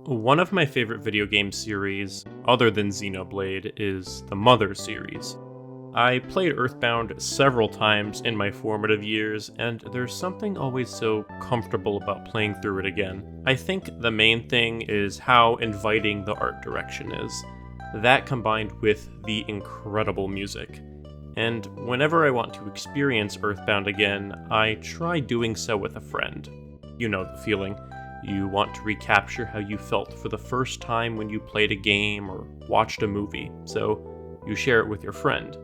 One of my favorite video game series, other than Xenoblade, is the Mother series. I played Earthbound several times in my formative years, and there's something always so comfortable about playing through it again. I think the main thing is how inviting the art direction is. That combined with the incredible music. And whenever I want to experience Earthbound again, I try doing so with a friend. You know the feeling. You want to recapture how you felt for the first time when you played a game or watched a movie, so you share it with your friend.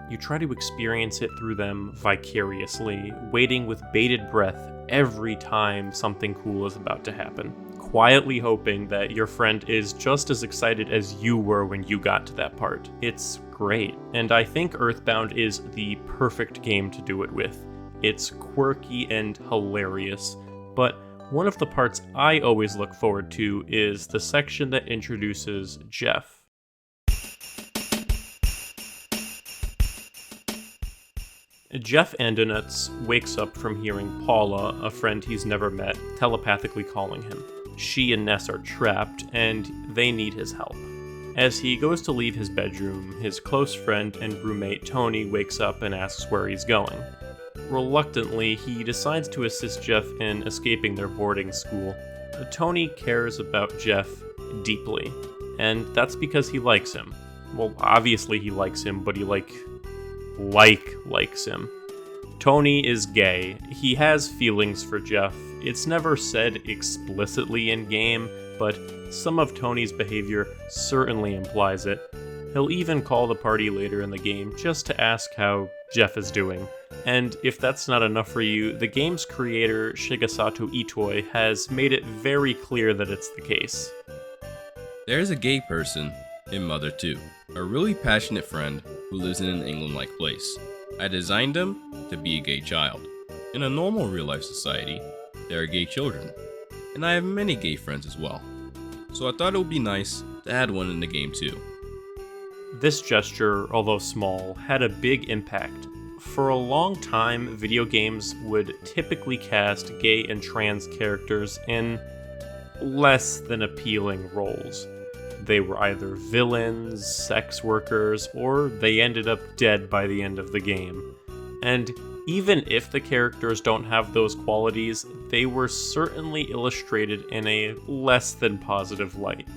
You try to experience it through them vicariously, waiting with bated breath every time something cool is about to happen, quietly hoping that your friend is just as excited as you were when you got to that part. It's great, and I think Earthbound is the perfect game to do it with. It's quirky and hilarious, but one of the parts I always look forward to is the section that introduces Jeff. Jeff Andonuts wakes up from hearing Paula, a friend he's never met, telepathically calling him. She and Ness are trapped, and they need his help. As he goes to leave his bedroom, his close friend and roommate Tony wakes up and asks where he's going. Reluctantly, he decides to assist Jeff in escaping their boarding school. Tony cares about Jeff deeply, and that's because he likes him. Well, obviously he likes him, but he likes him. Tony is gay. He has feelings for Jeff. It's never said explicitly in-game, but some of Tony's behavior certainly implies it. He'll even call the party later in the game just to ask how Jeff is doing. And if that's not enough for you, the game's creator, Shigesato Itoi, has made it very clear that it's the case. There's a gay person in Mother 2, a really passionate friend who lives in an England-like place. I designed him to be a gay child. In a normal real-life society, there are gay children, and I have many gay friends as well. So I thought it would be nice to add one in the game too. This gesture, although small, had a big impact. For a long time, video games would typically cast gay and trans characters in less than appealing roles. They were either villains, sex workers, or they ended up dead by the end of the game. And even if the characters don't have those qualities, they were certainly illustrated in a less than positive light.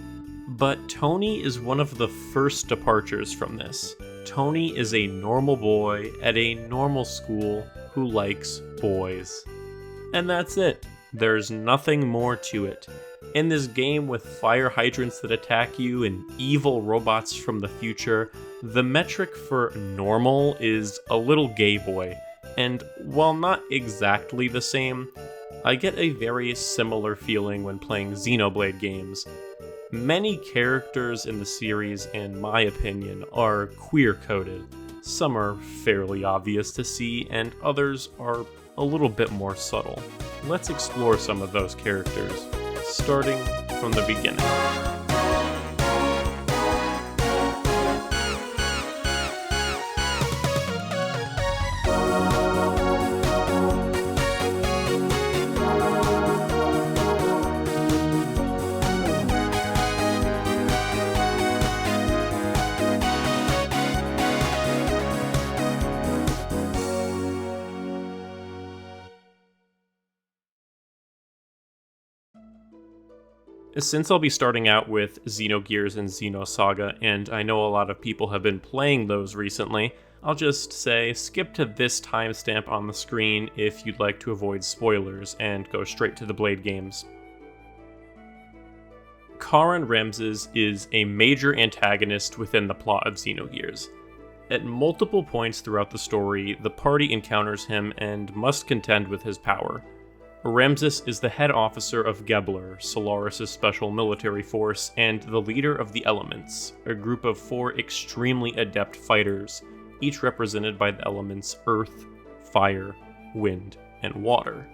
But Tony is one of the first departures from this. Tony is a normal boy at a normal school who likes boys. And that's it. There's nothing more to it. In this game with fire hydrants that attack you and evil robots from the future, the metric for normal is a little gay boy. And while not exactly the same, I get a very similar feeling when playing Xenoblade games. Many characters in the series, in my opinion, are queer-coded. Some are fairly obvious to see, and others are a little bit more subtle. Let's explore some of those characters, starting from the beginning. Since I'll be starting out with Xenogears and Xenosaga, and I know a lot of people have been playing those recently, I'll just say skip to this timestamp on the screen if you'd like to avoid spoilers, and go straight to the Blade games. Karan Ramsus is a major antagonist within the plot of Xenogears. At multiple points throughout the story, the party encounters him and must contend with his power. Ramsus is the head officer of Gebler, Solaris' special military force, and the leader of the Elements, a group of 4 extremely adept fighters, each represented by the elements Earth, Fire, Wind, and Water.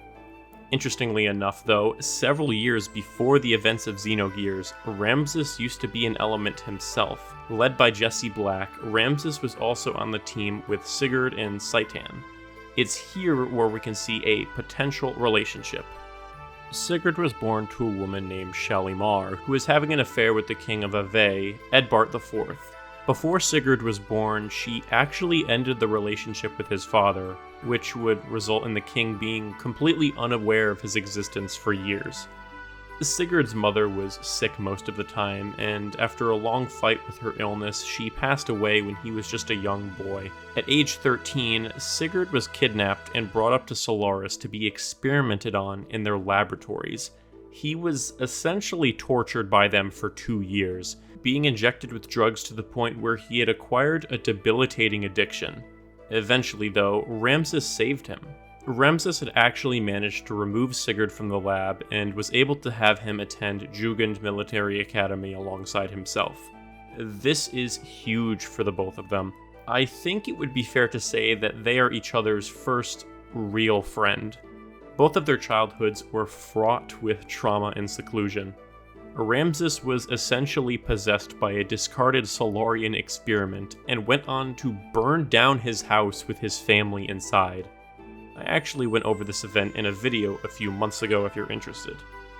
Interestingly enough, though, several years before the events of Xenogears, Ramsus used to be an element himself. Led by Jesse Black, Ramsus was also on the team with Sigurd and Saitan. It's here where we can see a potential relationship. Sigurd was born to a woman named Shalimar, who was having an affair with the king of Ave, Edbart IV. Before Sigurd was born, she actually ended the relationship with his father, which would result in the king being completely unaware of his existence for years. Sigurd's mother was sick most of the time, and after a long fight with her illness, she passed away when he was just a young boy. At age 13, Sigurd was kidnapped and brought up to Solaris to be experimented on in their laboratories. He was essentially tortured by them for 2 years, being injected with drugs to the point where he had acquired a debilitating addiction. Eventually, though, Ramsus saved him. Ramsus had actually managed to remove Sigurd from the lab and was able to have him attend Jugend Military Academy alongside himself. This is huge for the both of them. I think it would be fair to say that they are each other's first real friend. Both of their childhoods were fraught with trauma and seclusion. Ramsus was essentially possessed by a discarded Solarian experiment and went on to burn down his house with his family inside. I actually went over this event in a video a few months ago if you're interested.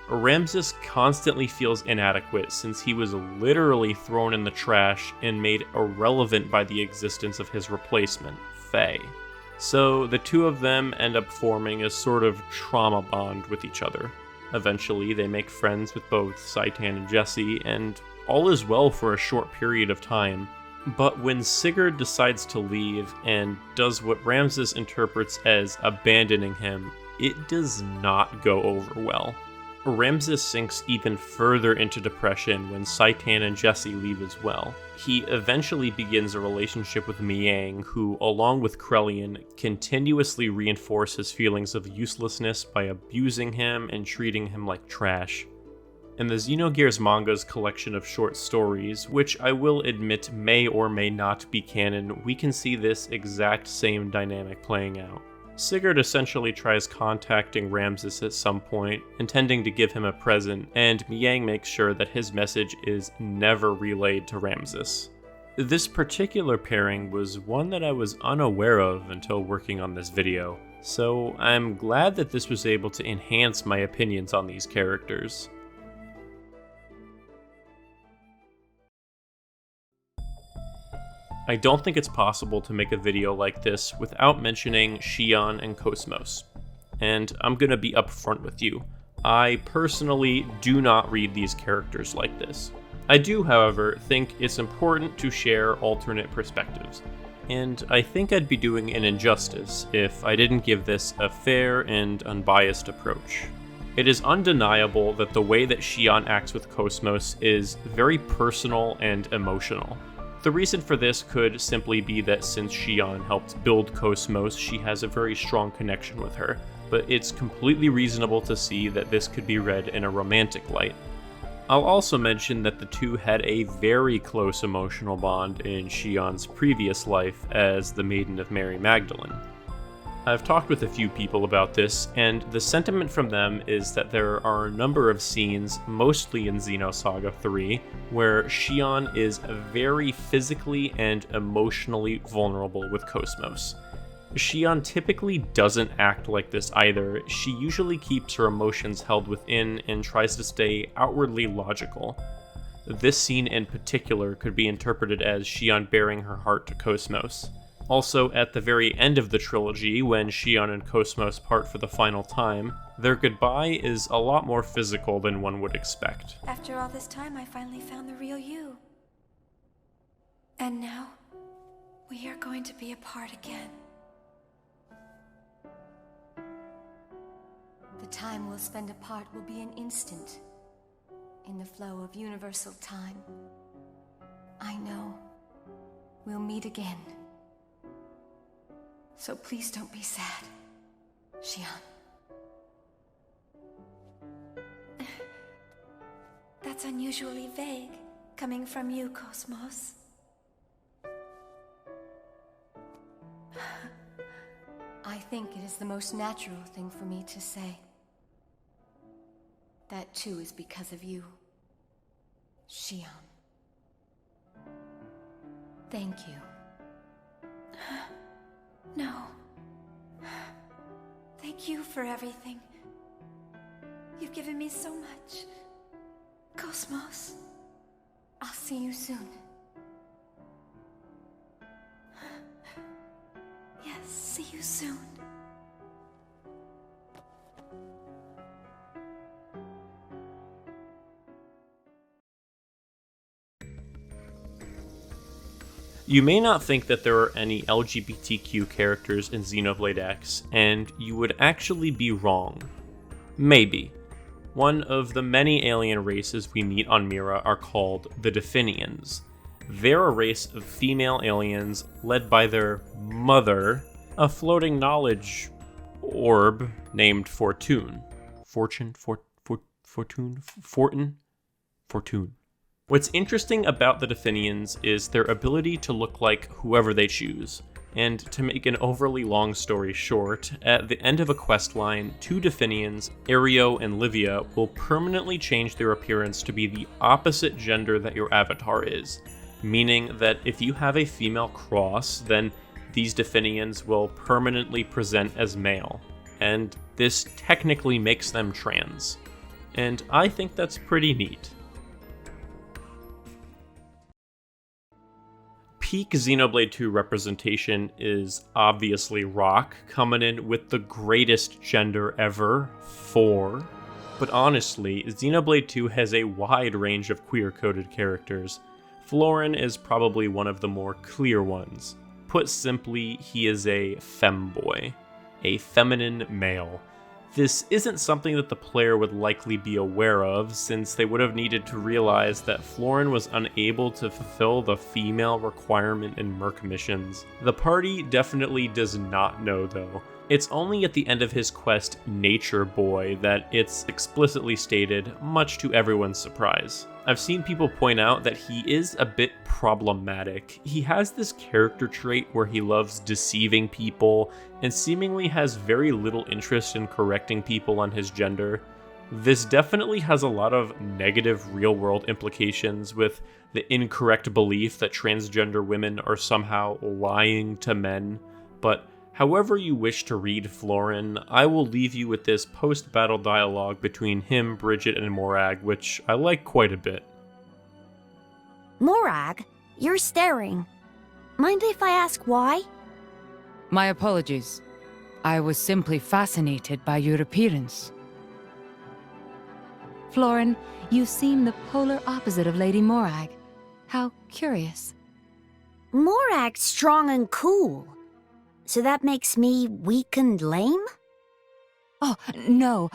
Ramsus constantly feels inadequate since he was literally thrown in the trash and made irrelevant by the existence of his replacement, Faye. So the two of them end up forming a sort of trauma bond with each other. Eventually, they make friends with both Seitan and Jesse, and all is well for a short period of time. But when Sigurd decides to leave and does what Ramsus interprets as abandoning him, it does not go over well. Ramsus sinks even further into depression when Seitan and Jesse leave as well. He eventually begins a relationship with M.I.D I, who, along with Krelian, continuously reinforce his feelings of uselessness by abusing him and treating him like trash. In the Xenogears manga's collection of short stories, which I will admit may or may not be canon, we can see this exact same dynamic playing out. Sigurd essentially tries contacting Ramsus at some point, intending to give him a present, and M.I.D I makes sure that his message is never relayed to Ramsus. This particular pairing was one that I was unaware of until working on this video, so I'm glad that this was able to enhance my opinions on these characters. I don't think it's possible to make a video like this without mentioning Shion and KOS-MOS. And I'm gonna be upfront with you. I personally do not read these characters like this. I do, however, think it's important to share alternate perspectives. And I think I'd be doing an injustice if I didn't give this a fair and unbiased approach. It is undeniable that the way that Shion acts with KOS-MOS is very personal and emotional. The reason for this could simply be that since Shion helped build KOS-MOS, she has a very strong connection with her, but it's completely reasonable to see that this could be read in a romantic light. I'll also mention that the two had a very close emotional bond in Shion's previous life as the Maiden of Mary Magdalene. I've talked with a few people about this, and the sentiment from them is that there are a number of scenes, mostly in Xenosaga 3, where Shion is very physically and emotionally vulnerable with KOS-MOS. Shion typically doesn't act like this either. She usually keeps her emotions held within and tries to stay outwardly logical. This scene in particular could be interpreted as Shion baring her heart to KOS-MOS. Also, at the very end of the trilogy, when Shion and KOS-MOS part for the final time, their goodbye is a lot more physical than one would expect. After all this time, I finally found the real you. And now, we are going to be apart again. The time we'll spend apart will be an instant, in the flow of universal time. I know we'll meet again. So please don't be sad, Shion. That's unusually vague, coming from you, KOS-MOS. I think it is the most natural thing for me to say. That too is because of you, Shion. Thank you. No. thank you for everything. You've given me so much. KOS-MOS, I'll see you soon. Yes, see you soon. You may not think that there are any LGBTQ characters in Xenoblade X, and you would actually be wrong. Maybe. One of the many alien races we meet on Mira are called the Definians. They're a race of female aliens led by their mother, a floating knowledge orb named Fortune. Fortune? What's interesting about the Definians is their ability to look like whoever they choose. And to make an overly long story short, at the end of a quest line, two Definians, Ario and Livia, will permanently change their appearance to be the opposite gender that your avatar is. Meaning that if you have a female cross, then these Definians will permanently present as male. And this technically makes them trans. And I think that's pretty neat. Peak Xenoblade 2 representation is obviously Rock, coming in with the greatest gender ever, 4. But honestly, Xenoblade 2 has a wide range of queer-coded characters. Floren is probably one of the more clear ones. Put simply, he is a femboy, a feminine male. This isn't something that the player would likely be aware of, since they would have needed to realize that Floren was unable to fulfill the female requirement in Merc missions. The party definitely does not know though. It's only at the end of his quest, Nature Boy, that it's explicitly stated, much to everyone's surprise. I've seen people point out that he is a bit problematic. He has this character trait where he loves deceiving people and seemingly has very little interest in correcting people on his gender. This definitely has a lot of negative real-world implications, with the incorrect belief that transgender women are somehow lying to men, but however you wish to read Floren, I will leave you with this post-battle dialogue between him, Brighid, and Morag, which I like quite a bit. Morag, you're staring. Mind if I ask why? My apologies. I was simply fascinated by your appearance. Floren, you seem the polar opposite of Lady Morag. How curious. Morag's strong and cool. So that makes me weak and lame? Oh, no.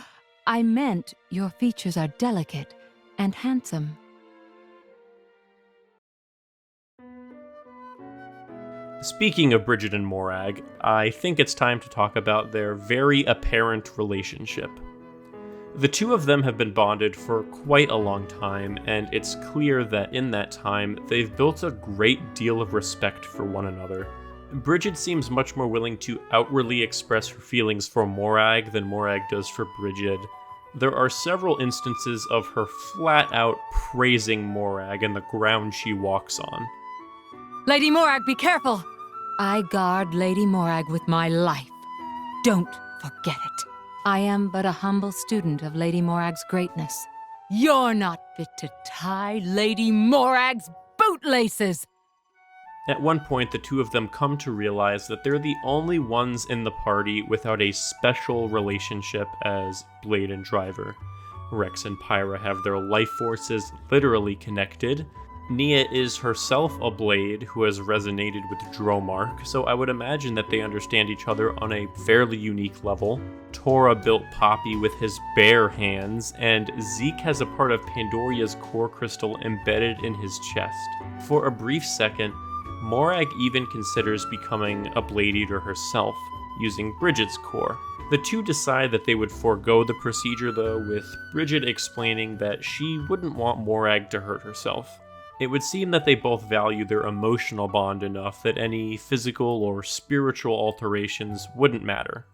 I meant your features are delicate and handsome. Speaking of Brighid and Morag, I think it's time to talk about their very apparent relationship. The two of them have been bonded for quite a long time, and it's clear that in that time, they've built a great deal of respect for one another. Brighid seems much more willing to outwardly express her feelings for Morag than Morag does for Brighid. There are several instances of her flat-out praising Morag and the ground she walks on. Lady Morag, be careful! I guard Lady Morag with my life. Don't forget it. I am but a humble student of Lady Morag's greatness. You're not fit to tie Lady Morag's bootlaces! At one point, the two of them come to realize that they're the only ones in the party without a special relationship as Blade and Driver. Rex and Pyra have their life forces literally connected. Nia is herself a Blade who has resonated with Dromark, so I would imagine that they understand each other on a fairly unique level. Tora built Poppy with his bare hands, and Zeke has a part of Pandoria's core crystal embedded in his chest. For a brief second, Morag even considers becoming a Blade Eater herself, using Brighid's core. The two decide that they would forego the procedure though, with Brighid explaining that she wouldn't want Morag to hurt herself. It would seem that they both value their emotional bond enough that any physical or spiritual alterations wouldn't matter.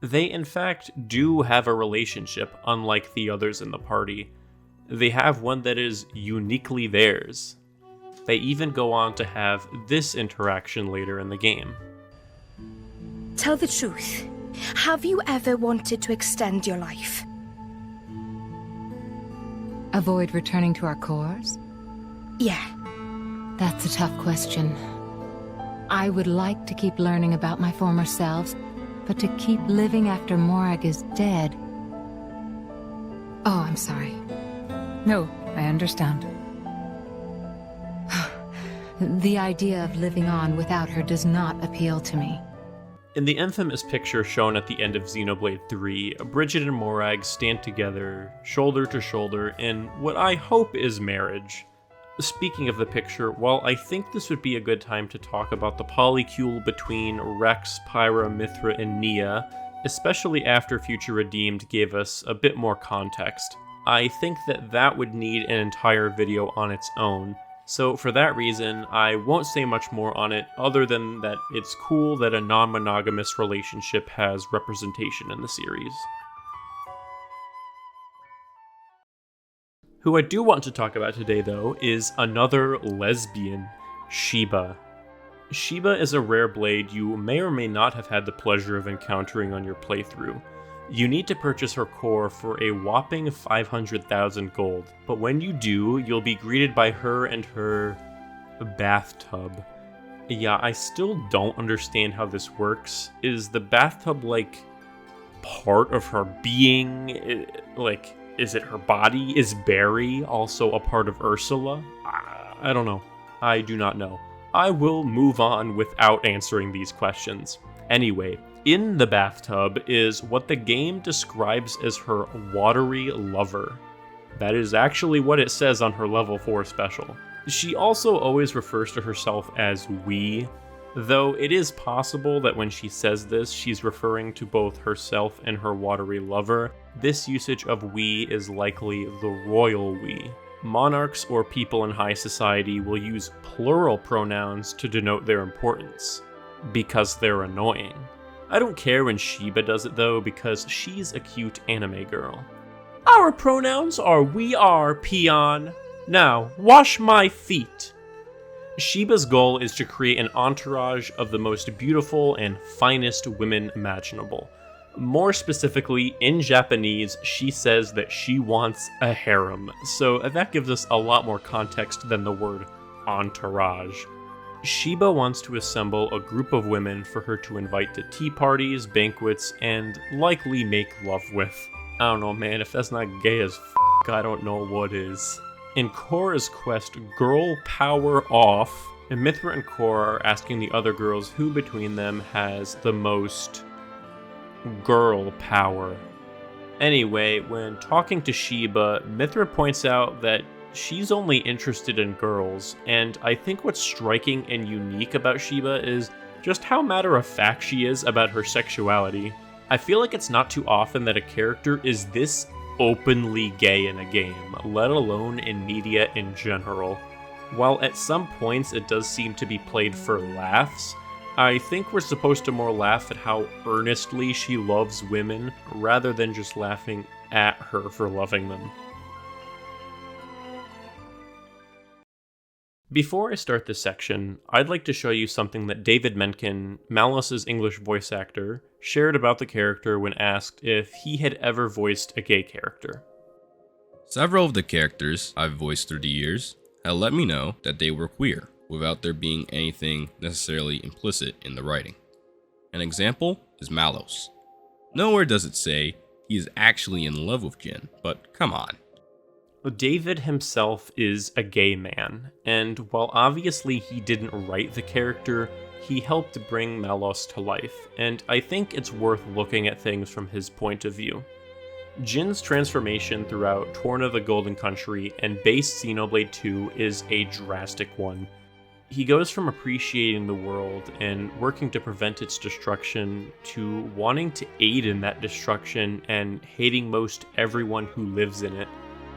They in fact do have a relationship, unlike the others in the party. They have one that is uniquely theirs. They even go on to have this interaction later in the game. Tell the truth. Have you ever wanted to extend your life? Avoid returning to our cores? Yeah. That's a tough question. I would like to keep learning about my former selves, but to keep living after Morag is dead... Oh, I'm sorry. No, I understand. The idea of living on without her does not appeal to me. In the infamous picture shown at the end of Xenoblade 3, Brighid and Morag stand together, shoulder to shoulder, in what I hope is marriage. Speaking of the picture, while I think this would be a good time to talk about the polycule between Rex, Pyra, Mithra, and Nia, especially after Future Redeemed gave us a bit more context, I think that would need an entire video on its own. So for that reason, I won't say much more on it other than that it's cool that a non-monogamous relationship has representation in the series. Who I do want to talk about today, though, is another lesbian, Sheba. Sheba is a rare blade you may or may not have had the pleasure of encountering on your playthrough. You need to purchase her core for a whopping 500,000 gold, but when you do, you'll be greeted by her and her bathtub. Yeah, I still don't understand how this works. Is the bathtub, like, part of her being? Like, is it her body? Is Barry also a part of Ursula? I don't know. I do not know. I will move on without answering these questions. Anyway, in the bathtub is what the game describes as her watery lover. That is actually what it says on her level 4 special. She also always refers to herself as we, though it is possible that when she says this, she's referring to both herself and her watery lover. This usage of we is likely the royal we. Monarchs or people in high society will use plural pronouns to denote their importance, because they're annoying. I don't care when Sheba does it though, because she's a cute anime girl. Our pronouns are we are, peon. Now, wash my feet. Sheba's goal is to create an entourage of the most beautiful and finest women imaginable. More specifically, in Japanese, she says that she wants a harem, so that gives us a lot more context than the word entourage. Sheba wants to assemble a group of women for her to invite to tea parties, banquets, and likely make love with. I don't know, man, if that's not gay as f***, I don't know what is. In Korra's quest, Girl Power Off, Mithra and Korra are asking the other girls who between them has the most girl power. Anyway, when talking to Sheba, Mithra points out that she's only interested in girls, and I think what's striking and unique about Sheba is just how matter-of-fact she is about her sexuality. I feel like it's not too often that a character is this openly gay in a game, let alone in media in general. While at some points it does seem to be played for laughs, I think we're supposed to more laugh at how earnestly she loves women, rather than just laughing at her for loving them. Before I start this section, I'd like to show you something that David Mencken, Malos' English voice actor, shared about the character when asked if he had ever voiced a gay character. Several of the characters I've voiced through the years have let me know that they were queer, without there being anything necessarily implicit in the writing. An example is Malos. Nowhere does it say he is actually in love with Jin, but come on. David himself is a gay man, and while obviously he didn't write the character, he helped bring Malos to life, and I think it's worth looking at things from his point of view. Jin's transformation throughout Torna the Golden Country and base Xenoblade 2 is a drastic one. He goes from appreciating the world and working to prevent its destruction to wanting to aid in that destruction and hating most everyone who lives in it.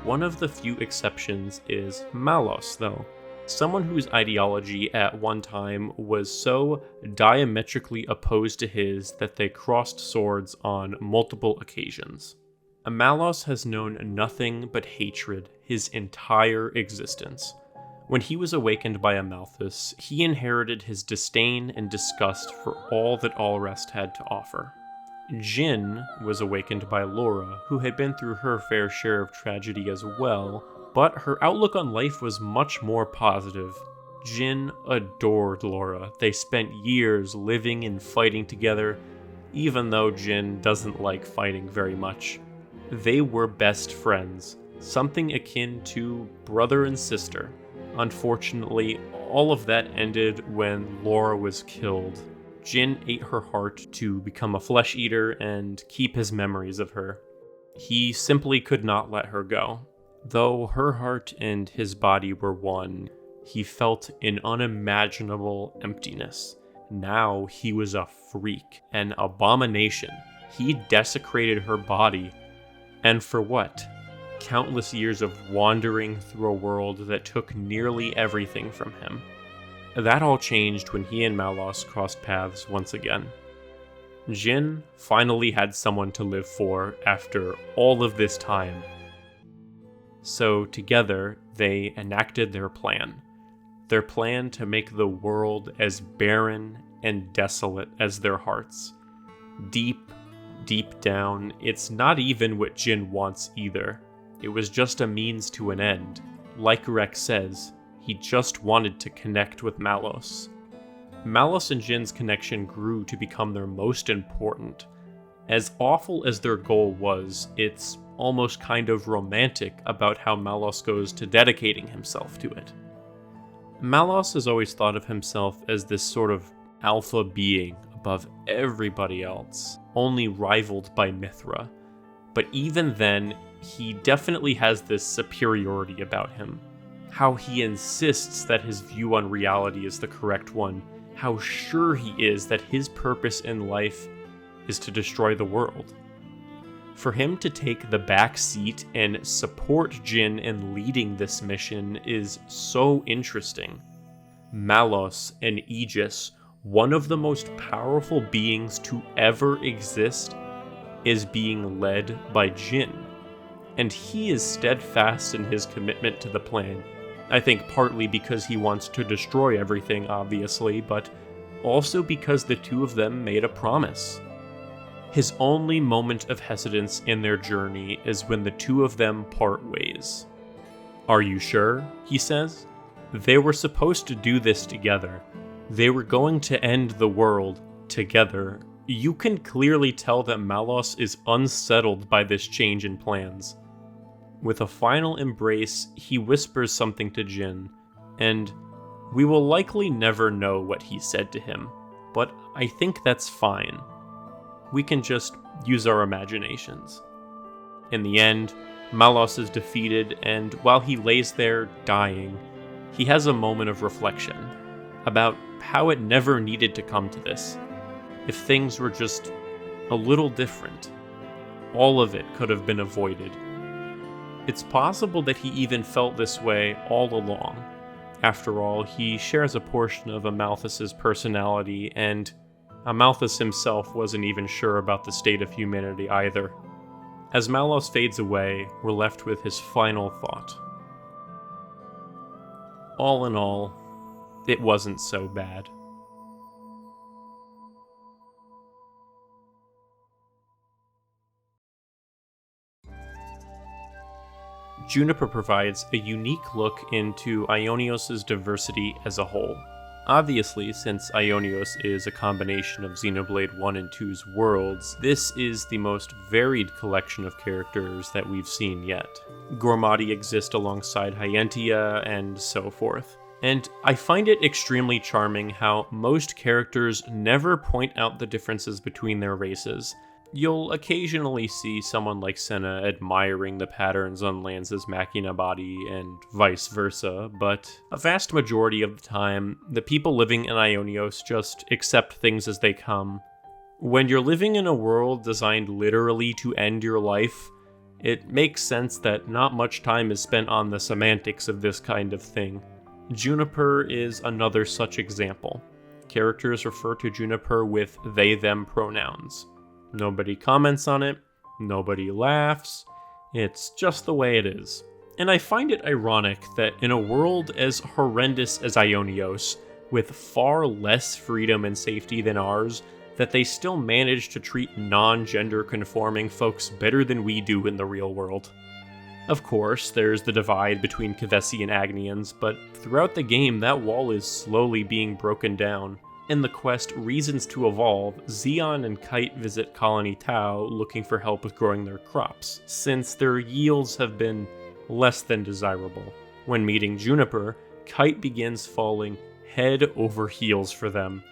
One of the few exceptions is Malos, though. Someone whose ideology at one time was so diametrically opposed to his that they crossed swords on multiple occasions. Malos has known nothing but hatred his entire existence. When he was awakened by Amalthus, he inherited his disdain and disgust for all that All Rest had to offer. Jin was awakened by Laura, who had been through her fair share of tragedy as well, but her outlook on life was much more positive. Jin adored Laura. They spent years living and fighting together, even though Jin doesn't like fighting very much. They were best friends, something akin to brother and sister. Unfortunately, all of that ended when Laura was killed. Jin ate her heart to become a flesh eater and keep his memories of her. He simply could not let her go. Though her heart and his body were one, he felt an unimaginable emptiness. Now he was a freak, an abomination. He desecrated her body. And for what? Countless years of wandering through a world that took nearly everything from him. That all changed when he and Malos crossed paths once again. Jin finally had someone to live for after all of this time. So together, they enacted their plan. Their plan to make the world as barren and desolate as their hearts. Deep, deep down, it's not even what Jin wants either. It was just a means to an end. Like Rex says, he just wanted to connect with Malos. Malos and Jin's connection grew to become their most important. As awful as their goal was, it's almost kind of romantic about how Malos goes to dedicating himself to it. Malos has always thought of himself as this sort of alpha being above everybody else, only rivaled by Mithra. But even then, he definitely has this superiority about him. How he insists that his view on reality is the correct one, how sure he is that his purpose in life is to destroy the world. For him to take the back seat and support Jin in leading this mission is so interesting. Malos and Aegis, one of the most powerful beings to ever exist, is being led by Jin. And he is steadfast in his commitment to the plan. I think partly because he wants to destroy everything, obviously, but also because the two of them made a promise. His only moment of hesitance in their journey is when the two of them part ways. "Are you sure?" he says. They were supposed to do this together. They were going to end the world together. You can clearly tell that Malos is unsettled by this change in plans. With a final embrace, he whispers something to Jin, and we will likely never know what he said to him, but I think that's fine. We can just use our imaginations. In the end, Malos is defeated, and while he lays there dying, he has a moment of reflection about how it never needed to come to this. If things were just a little different, all of it could have been avoided. It's possible that he even felt this way all along. After all, he shares a portion of Amalthus's personality, and Amalthus himself wasn't even sure about the state of humanity either. As Malos fades away, we're left with his final thought. All in all, it wasn't so bad. Juniper provides a unique look into Aionios' diversity as a whole. Obviously, since Aionios is a combination of Xenoblade 1 and 2's worlds, this is the most varied collection of characters that we've seen yet. Gormati exist alongside Hyentia, and so forth. And I find it extremely charming how most characters never point out the differences between their races. You'll occasionally see someone like Sena admiring the patterns on Lance's Machina body, and vice versa, but a vast majority of the time, the people living in Aionios just accept things as they come. When you're living in a world designed literally to end your life, it makes sense that not much time is spent on the semantics of this kind of thing. Juniper is another such example. Characters refer to Juniper with they-them pronouns. Nobody comments on it, nobody laughs, it's just the way it is. And I find it ironic that in a world as horrendous as Aionios, with far less freedom and safety than ours, that they still manage to treat non-gender conforming folks better than we do in the real world. Of course, there's the divide between Kevesi and Agnians, but throughout the game that wall is slowly being broken down. In the quest Reasons to Evolve, Xion and Kite visit Colony Tau looking for help with growing their crops, since their yields have been less than desirable. When meeting Juniper, Kite begins falling head over heels for them.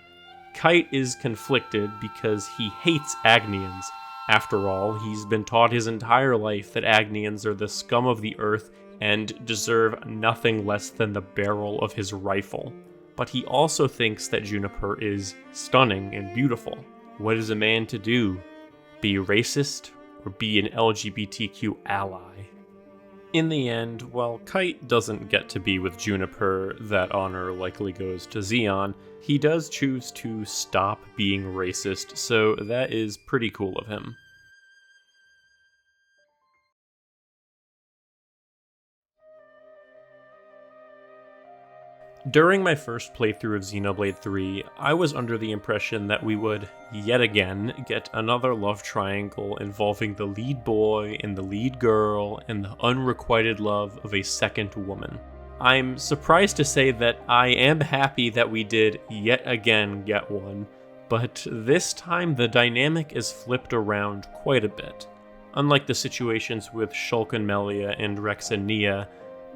Kite is conflicted because he hates Agnians. After all, he's been taught his entire life that Agnians are the scum of the earth and deserve nothing less than the barrel of his rifle. But he also thinks that Juniper is stunning and beautiful. What is a man to do? Be racist or be an LGBTQ ally? In the end, while Kite doesn't get to be with Juniper, that honor likely goes to Xion, he does choose to stop being racist, so that is pretty cool of him. During my first playthrough of Xenoblade 3, I was under the impression that we would, yet again, get another love triangle involving the lead boy and the lead girl and the unrequited love of a second woman. I'm surprised to say that I am happy that we did yet again get one, but this time the dynamic is flipped around quite a bit. Unlike the situations with Shulk and Melia and Rex and Nia,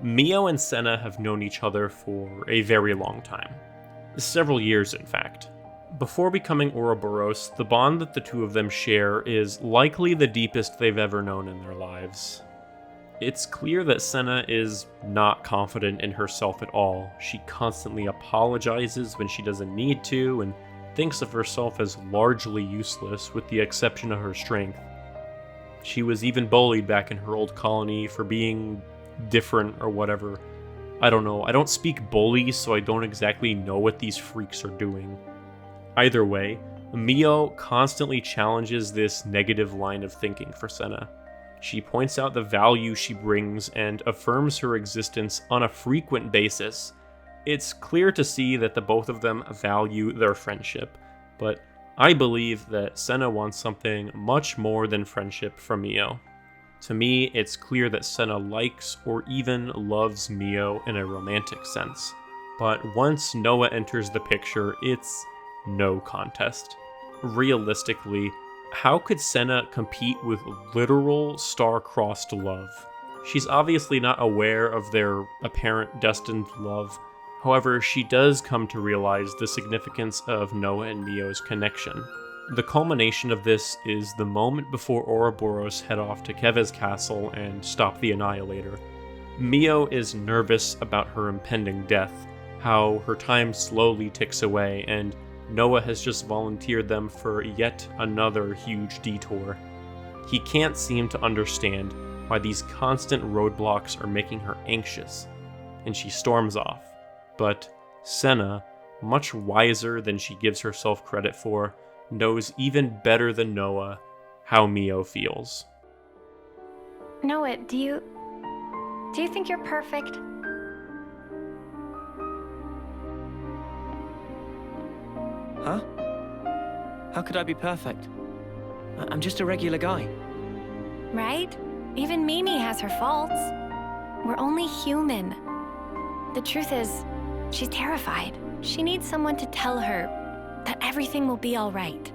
Mio and Sena have known each other for a very long time. Several years, in fact. Before becoming Ouroboros, the bond that the two of them share is likely the deepest they've ever known in their lives. It's clear that Sena is not confident in herself at all. She constantly apologizes when she doesn't need to, and thinks of herself as largely useless with the exception of her strength. She was even bullied back in her old colony for being different or whatever. I don't know. I don't speak bully, so I don't exactly know what these freaks are doing. Either way, Mio constantly challenges this negative line of thinking for Sena. She points out the value she brings and affirms her existence on a frequent basis. It's clear to see that the both of them value their friendship, but I believe that Sena wants something much more than friendship from Mio. To me, it's clear that Sena likes or even loves Mio in a romantic sense. But once Noah enters the picture, it's no contest. Realistically, how could Sena compete with literal star-crossed love? She's obviously not aware of their apparent destined love. However, she does come to realize the significance of Noah and Mio's connection. The culmination of this is the moment before Ouroboros head off to Keve's castle and stop the Annihilator. Mio is nervous about her impending death, how her time slowly ticks away, and Noah has just volunteered them for yet another huge detour. He can't seem to understand why these constant roadblocks are making her anxious, and she storms off. But Sena, much wiser than she gives herself credit for, knows even better than Noah how Mio feels. Noah, do you think you're perfect? Huh? How could I be perfect? I'm just a regular guy. Right? Even Mimi has her faults. We're only human. The truth is, she's terrified. She needs someone to tell her that everything will be all right.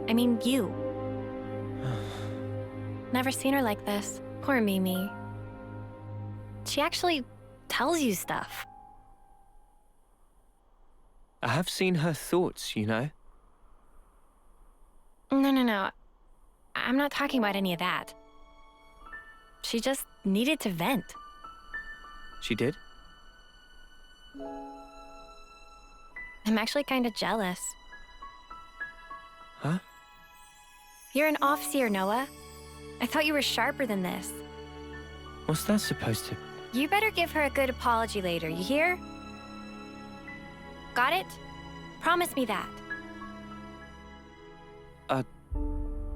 I mean, you. Never seen her like this. Poor Mimi. She actually tells you stuff. I have seen her thoughts, you know? No. I'm not talking about any of that. She just needed to vent. She did? I'm actually kind of jealous. Huh? You're an off-seer, Noah. I thought you were sharper than this. What's that supposed to... You better give her a good apology later, you hear? Got it? Promise me that.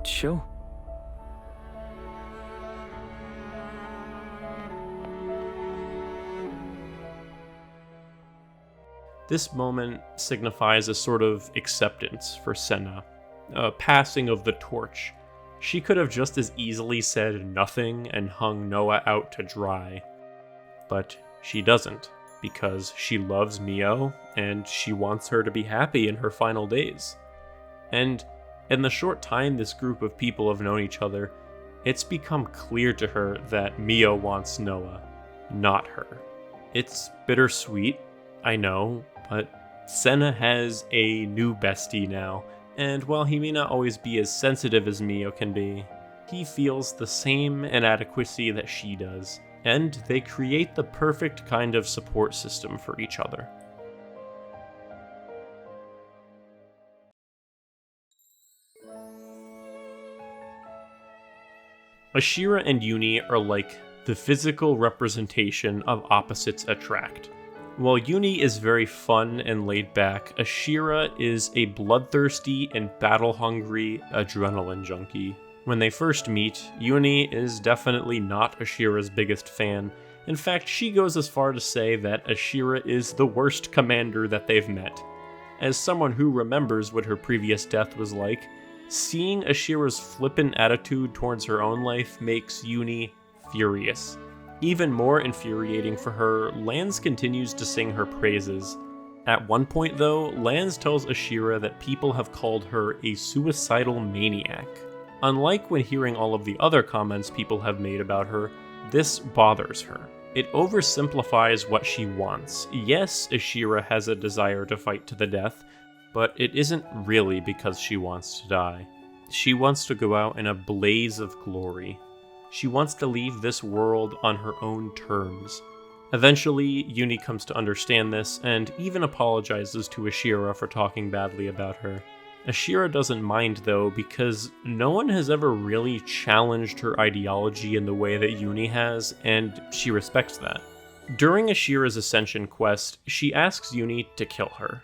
Sure. This moment signifies a sort of acceptance for Sena. a passing of the torch. She could have just as easily said nothing and hung Noah out to dry. But she doesn't, because she loves Mio, and she wants her to be happy in her final days. And in the short time this group of people have known each other, it's become clear to her that Mio wants Noah, not her. It's bittersweet, I know, but Sena has a new bestie now, and while he may not always be as sensitive as Mio can be, he feels the same inadequacy that she does, and they create the perfect kind of support system for each other. Ashera and Eunie are like the physical representation of opposites attract. While Eunie is very fun and laid back, Ashera is a bloodthirsty and battle-hungry adrenaline junkie. When they first meet, Eunie is definitely not Ashera's biggest fan. In fact, she goes as far to say that Ashera is the worst commander that they've met. As someone who remembers what her previous death was like, seeing Ashera's flippant attitude towards her own life makes Eunie furious. Even more infuriating for her, Lance continues to sing her praises. At one point though, Lance tells Ashera that people have called her a suicidal maniac. Unlike when hearing all of the other comments people have made about her, this bothers her. It oversimplifies what she wants. Yes, Ashera has a desire to fight to the death, but it isn't really because she wants to die. She wants to go out in a blaze of glory. She wants to leave this world on her own terms. Eventually, Eunie comes to understand this, and even apologizes to Ashera for talking badly about her. Ashera doesn't mind though, because no one has ever really challenged her ideology in the way that Eunie has, and she respects that. During Ashera's Ascension quest, she asks Eunie to kill her.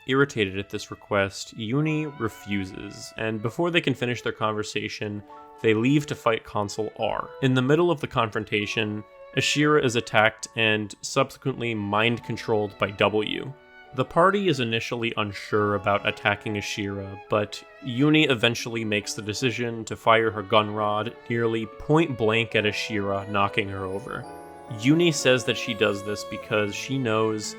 Irritated at this request, Eunie refuses, and before they can finish their conversation, they leave to fight Consul R. In the middle of the confrontation, Ashera is attacked and subsequently mind-controlled by W. The party is initially unsure about attacking Ashera, but Eunie eventually makes the decision to fire her gun rod nearly point blank at Ashera, knocking her over. Eunie says that she does this because she knows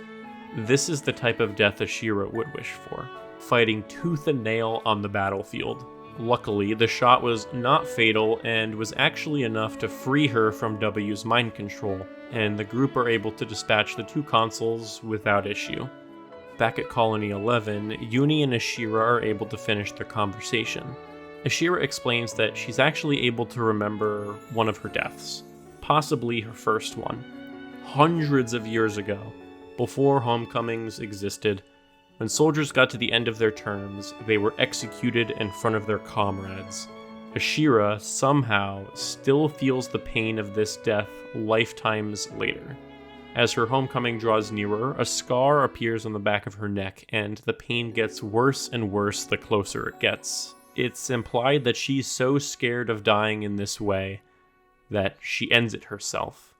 this is the type of death Ashera would wish for, fighting tooth and nail on the battlefield. Luckily, the shot was not fatal and was actually enough to free her from W's mind control, and the group are able to dispatch the two consuls without issue. Back at Colony 11, Eunie and Ashera are able to finish their conversation. Ashera explains that she's actually able to remember one of her deaths, possibly her first one, hundreds of years ago, before homecomings existed. When soldiers got to the end of their terms, they were executed in front of their comrades. Ashera somehow still feels the pain of this death lifetimes later. As her homecoming draws nearer, a scar appears on the back of her neck, and the pain gets worse and worse the closer it gets. It's implied that she's so scared of dying in this way that she ends it herself,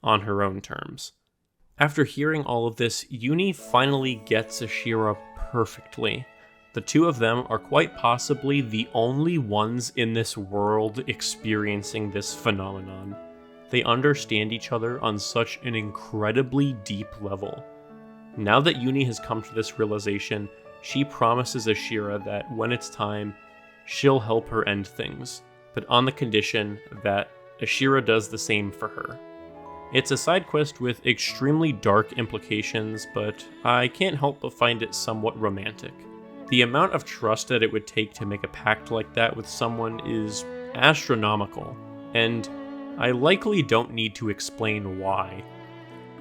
on her own terms. After hearing all of this, Eunie finally gets Ashera perfectly. The two of them are quite possibly the only ones in this world experiencing this phenomenon. They understand each other on such an incredibly deep level. Now that Eunie has come to this realization, she promises Ashera that when it's time, she'll help her end things, but on the condition that Ashera does the same for her. It's a side quest with extremely dark implications, but I can't help but find it somewhat romantic. The amount of trust that it would take to make a pact like that with someone is astronomical, and I likely don't need to explain why.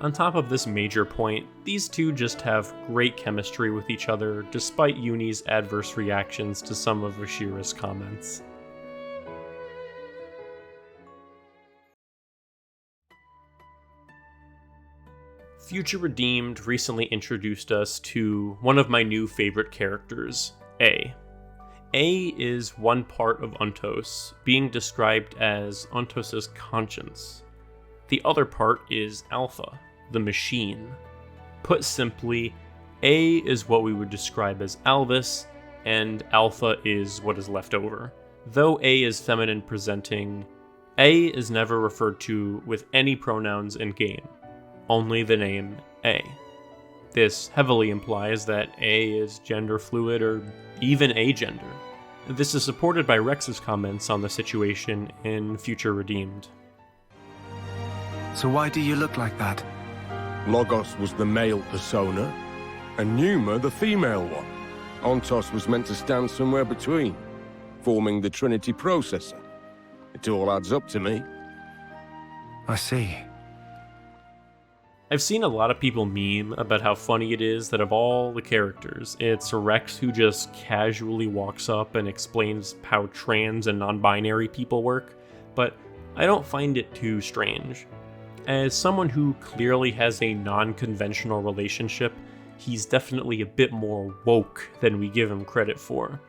On top of this major point, these two just have great chemistry with each other, despite Eunie's adverse reactions to some of Ashera's comments. Future Redeemed recently introduced us to one of my new favorite characters, A. A is one part of Untos, being described as Untos's conscience. The other part is Alpha, the machine. Put simply, A is what we would describe as Alvis, and alpha is what is left over. Though A is feminine presenting, A is never referred to with any pronouns in game, only the name A. This heavily implies that A is gender fluid or even agender. This is supported by Rex's comments on the situation in Future Redeemed. So why do you look like that? Logos was the male persona, and Numa the female one. Ontos was meant to stand somewhere between, forming the Trinity processor. It all adds up to me. I see. I've seen a lot of people meme about how funny it is that of all the characters, it's Rex who just casually walks up and explains how trans and non-binary people work, but I don't find it too strange. As someone who clearly has a non-conventional relationship, he's definitely a bit more woke than we give him credit for.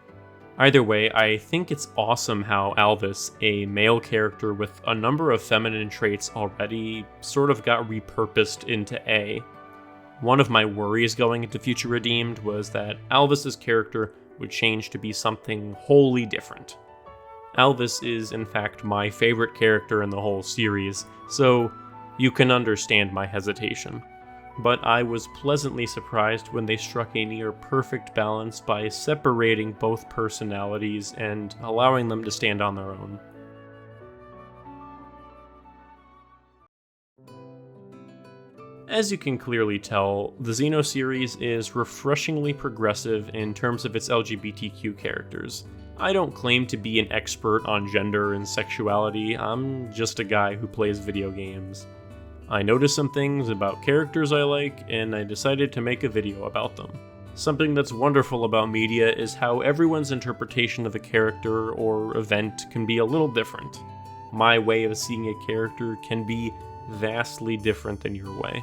Either way, I think it's awesome how Alvis, a male character with a number of feminine traits already, sort of got repurposed into A. One of my worries going into Future Redeemed was that Alvis's character would change to be something wholly different. Alvis is in fact my favorite character in the whole series, so you can understand my hesitation. But I was pleasantly surprised when they struck a near perfect balance by separating both personalities and allowing them to stand on their own. As you can clearly tell, the Xeno series is refreshingly progressive in terms of its LGBTQ characters. I don't claim to be an expert on gender and sexuality, I'm just a guy who plays video games. I noticed some things about characters I like, and I decided to make a video about them. Something that's wonderful about media is how everyone's interpretation of a character or event can be a little different. My way of seeing a character can be vastly different than your way.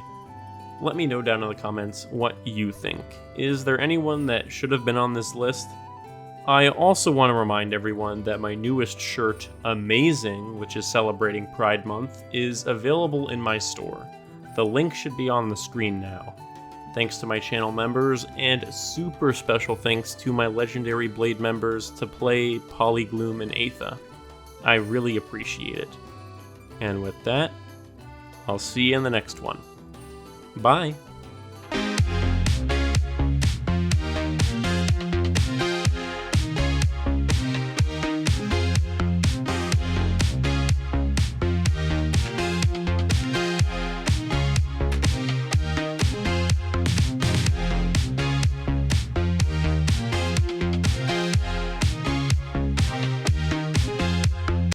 Let me know down in the comments what you think. Is there anyone that should have been on this list? I also want to remind everyone that my newest shirt, Amazing, which is celebrating Pride Month, is available in my store. The link should be on the screen now. Thanks to my channel members, and super special thanks to my Legendary Blade members to play Polygloom and Aetha. I really appreciate it. And with that, I'll see you in the next one. Bye!